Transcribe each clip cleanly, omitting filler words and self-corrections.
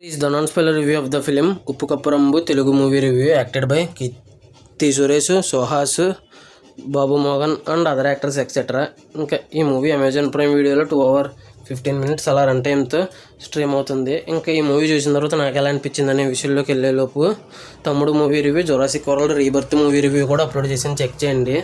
Is the non-spoiler review of the film Uppu Kappurambu Telugu movie review acted by Kirti Suresh, Sohas, Babu Mogan and other actors etc. ఇంకా ఈ movie Amazon prime వీడియోలో 2 hours 15 minutes అలా run టైమ్తో stream అవుతుంది. ఇంకా ఈ movie చూసిన తర్వాత నాకు ఎలా అనిపించింది అనే విషయంలోకి వెళ్ళేలోపు తమ్ముడు movie review, Jurassic world rebirth movie review కూడా అప్లోడ్ చేసి చెక్ చేయండి.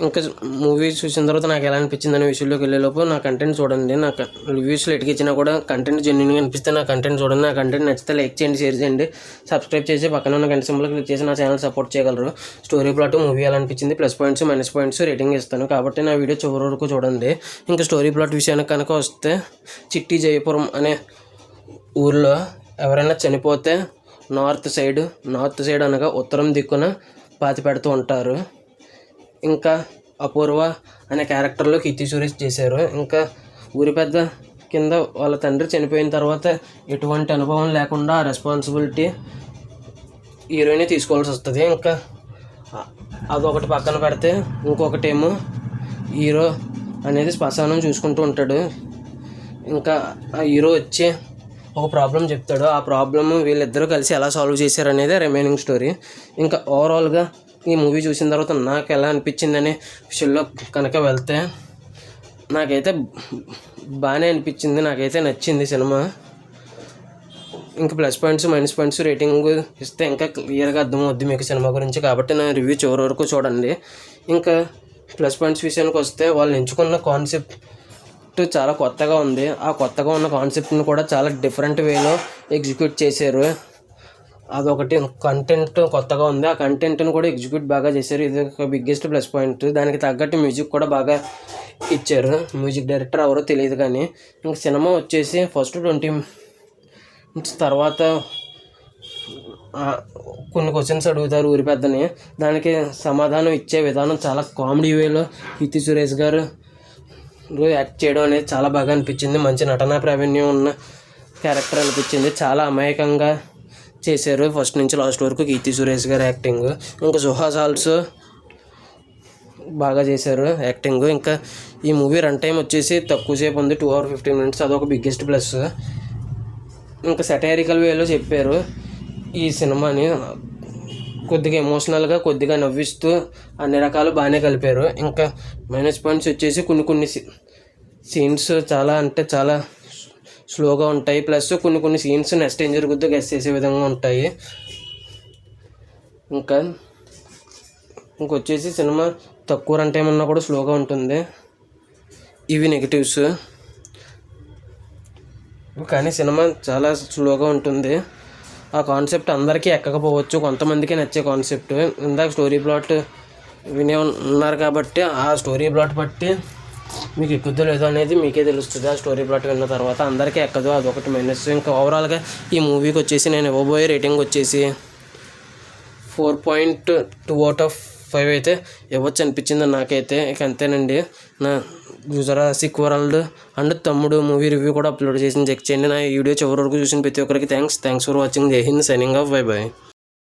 ఇంకా మూవీ చూసిన తర్వాత నాకు ఎలా అనిపించింది అనే విషయంలోకి వెళ్ళేలోపు నా కంటెంట్ చూడండి. నా రివ్యూస్లో ఎటుకిచ్చినా కూడా కంటెంట్ జెన్యున్గా అనిపిస్తే నా కంటెంట్ చూడండి. నా కంటెంట్ నచ్చితే లైక్ చేయండి, షేర్ చేయండి, సబ్స్క్రైబ్ చేసి పక్కన ఉన్న గంట సింబల్ క్లిక్ చేసి నా ఛానల్ సపోర్ట్ చేయగలరు. స్టోరీ ప్లాట్ మూవీ ఎలా అనిపించింది, plus points minus points rating ఇస్తాను కాబట్టి నా వీడియో చివరి వరకు చూడండి. ఇంకా స్టోరీ ప్లాట్ విషయానికి కనుక వస్తే, చిట్టి జయపురం అనే ఊర్లో ఎవరైనా చనిపోతే నార్త్ సైడ్ అనగా ఉత్తరం దిక్కున పాతి పెడుతూ ఉంటారు. ఇంకా అపూర్వ అనే క్యారెక్టర్లో కీర్తి సురేష్ చేశారు. ఇంకా ఊరి పెద్ద కింద వాళ్ళ తండ్రి చనిపోయిన తర్వాత ఎటువంటి అనుభవం లేకుండా ఆ రెస్పాన్సిబిలిటీ హీరోయిన్ తీసుకోవాల్సి వస్తుంది. ఇంకా అదొకటి పక్కన పెడితే ఇంకొకటేమో హీరో అనేది శ్మశానం చూసుకుంటూ ఉంటాడు. ఇంకా ఆ హీరో వచ్చి ఒక ప్రాబ్లం చెప్తాడు. ఆ ప్రాబ్లమ్ వీళ్ళిద్దరూ కలిసి ఎలా సాల్వ్ చేశారు అనేది రిమైనింగ్ స్టోరీ. ఇంకా ఓవరాల్గా ఈ మూవీ చూసిన తర్వాత నాకు ఎలా అనిపించింది అనే విషయంలో కనుక వెళ్తే, నాకైతే బాగానే అనిపించింది, నాకైతే నచ్చింది సినిమా. ఇంకా plus points minus points rating ఇస్తే ఇంకా క్లియర్గా అర్థమవుద్ది మీకు సినిమా గురించి. కాబట్టి నా రివ్యూ చివరి వరకు చూడండి. ఇంకా ప్లస్ పాయింట్స్ విషయానికి వస్తే, వాళ్ళు ఎంచుకున్న కాన్సెప్ట్ చాలా కొత్తగా ఉంది. ఆ కొత్తగా ఉన్న కాన్సెప్ట్ని కూడా చాలా డిఫరెంట్ వేలో ఎగ్జిక్యూట్ చేశారు. అదొకటి. కంటెంట్ కొత్తగా ఉంది, ఆ కంటెంట్ని కూడా ఎగ్జిక్యూట్ బాగా చేశారు. ఇది ఒక బిగ్గెస్ట్ ప్లస్ పాయింట్. దానికి తగ్గట్టు మ్యూజిక్ కూడా బాగా ఇచ్చారు. మ్యూజిక్ డైరెక్టర్ ఎవరో తెలియదు కానీ. ఇంక సినిమా వచ్చేసి ఫస్ట్ 20 minutes తర్వాత కొన్ని క్వశ్చన్స్ అడుగుతారు ఊరి పెద్దని. దానికి సమాధానం ఇచ్చే విధానం చాలా కామెడీ వేలో కీర్తి సురేష్ గారు యాక్ట్ చేయడం అనేది చాలా బాగా అనిపించింది. మంచి నటనా ప్రావీణ్యం ఉన్న క్యారెక్టర్ అనిపించింది. చాలా అమాయకంగా చేశారు ఫస్ట్ నుంచి లాస్ట్ వరకు కీర్తి సురేష్ గారు యాక్టింగ్. ఇంకా సుహాస్ ఆల్సో బాగా చేశారు యాక్టింగ్. ఇంకా ఈ మూవీ రన్ టైం వచ్చేసి తక్కువసేపు ఉంది, 2 hours 15 minutes. అదొక బిగ్గెస్ట్ ప్లస్. ఇంకా సెటైరికల్ వేలో చెప్పారు ఈ సినిమాని. కొద్దిగా ఎమోషనల్గా, కొద్దిగా నవ్విస్తూ అన్ని రకాలు బాగానే కలిపారు. ఇంకా మైనస్ పాయింట్స్ వచ్చేసి కొన్ని సీన్స్ చాలా స్లోగా ఉంటాయి. ప్లస్ కొన్ని సీన్స్ నెక్స్ట్ ఏం జరుగుద్దో గెస్ చేసే విధంగా ఉంటాయి. ఇంకొచ్చేసి సినిమా తక్కువ రన్ టైం ఉన్నా కూడా స్లోగా ఉంటుంది. ఇవి నెగిటివ్స్. కానీ సినిమా చాలా స్లోగా ఉంటుంది. ఆ కాన్సెప్ట్ అందరికీ ఎక్కకపోవచ్చు, కొంతమందికి నచ్చే కాన్సెప్ట్. ఇందాక స్టోరీ ప్లాట్ వినే ఉన్నారు కాబట్టి ఆ స్టోరీ ప్లాట్ బట్టి మీకు ఎక్కుద్దో లేదో అనేది మీకే తెలుస్తుంది. ఆ స్టోరీ ప్లాట్ విన్న తర్వాత అందరికీ ఎక్కదు, అదొకటి మైనస్. ఇంకా ఓవరాల్గా ఈ మూవీకి వచ్చేసి నేను ఇవ్వబోయే రేటింగ్ వచ్చేసి 4.2 out of 5 అయితే ఇవ్వచ్చు అనిపించింది నాకైతే. ఇక అంతేనండి. నా జురాసిక్ వరల్డ్ అండ్ తమ్ముడు మూవీ రివ్యూ కూడా అప్లోడ్ చేసి చెక్ చేయండి. నా ఈ వీడియో చివరి వరకు చూసిన ప్రతి ఒక్కరికి థ్యాంక్స్ ఫర్ వాచింగ్. జై Hind, signing off, bye by.